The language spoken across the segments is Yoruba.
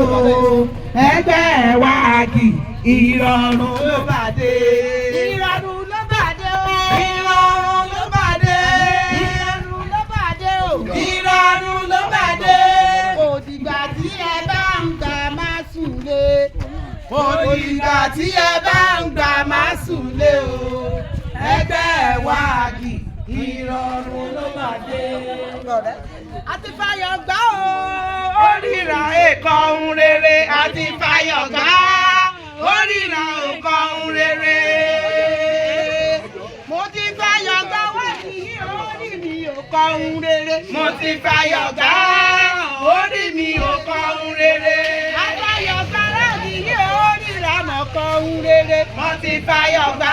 o ẹgbẹ́ wa kì ìrọ̀rùn ló bá dé. ìrọ̀rùn ló bá dé o. ìrọ̀rùn ló bá dé. ìrọ̀rùn ló bá dé o. ìrọ̀rùn ló bá dé. kò dìgbà tí ẹ bá ń gbà má sùn lé. kò dìgbà tí ẹ bá ń gbà má sùn lé o ẹgbẹ́ wa kì ìrọ̀rùn ló bá dé. àti fayọ̀ gbá o. oríra ẹ̀kọ́ ohun rere àti fayọ̀ gbá. oríra ẹ̀kọ́ ohun rere. mo ti fayọ̀ gbá wá sí orí mi ò kọ ohun rere. mo ti fayọ̀ gbá. orí mi ò kọ ohun rere. àfayọ̀ gbá láti yí orí rà mọ̀ kọ ohun rere. mo ti fayọ̀ gbá.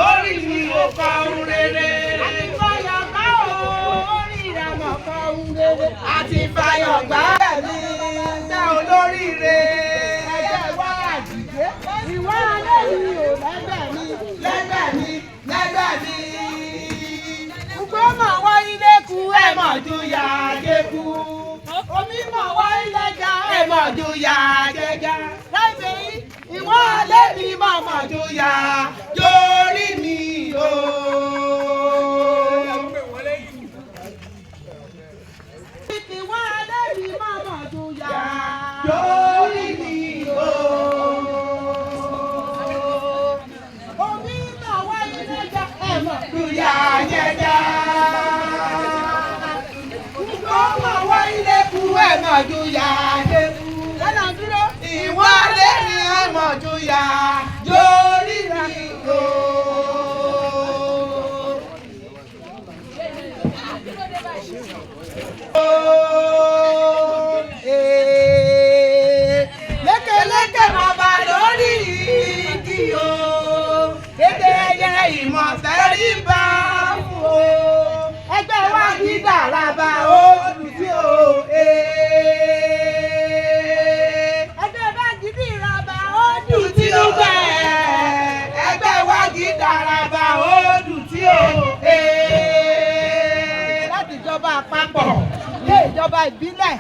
orí mi ò kọ ohun rere. àti fayọ̀ gbá o. orí rà mọ̀ kọ ohun rere. àti fayọ̀ gbá. ẹ̀mí ṣe olóríire. ẹgbẹ́ wa àdìgbé. ìwọ alẹ́ mi ò lẹ́gbẹ̀ẹ́ mi. lẹ́gbẹ̀ẹ́ mi lẹ́gbẹ̀ẹ́ mi. Ugbó mọ̀ wọ ilé ku ẹ mọ̀ ju yàgé kú. omi mọ̀ wọ ilé ga ẹ mọ̀ ju yàgé ga. lẹ́gbẹ̀ẹ́ yìí. ìwọ alẹ́ mi mọ̀ mọ̀ ju yà jórí mi o. ìwọ alẹ́ mi mọ̀ mọ̀ ju yà. jórí mi o. omi mọ̀ wọ ilé ga ẹ̀ mọ̀. ju yàgé ga. Ugbó mọ̀ wọ ilé kú ẹ mọ̀ ju yàgé kú. lọ́nà dúró. Ìwọ lé ní ẹ mọ̀ ju yà jórí mi o. Lékeleke máa bá lórí igi o. Kéde ẹyẹ ìmọ̀ sẹ́rí bá fún o. ẹgbẹ́ wa kì í Dàràbà ó dùn sí o. ẹgbẹ́ bá gidi ìrọ̀bà ó Dùn tí ó bẹ̀. Ẹgbẹ́ wa kì í dàràbà ó dùn tí o. láti ìjọba àpapọ̀ dé ìjọba ìbílẹ̀.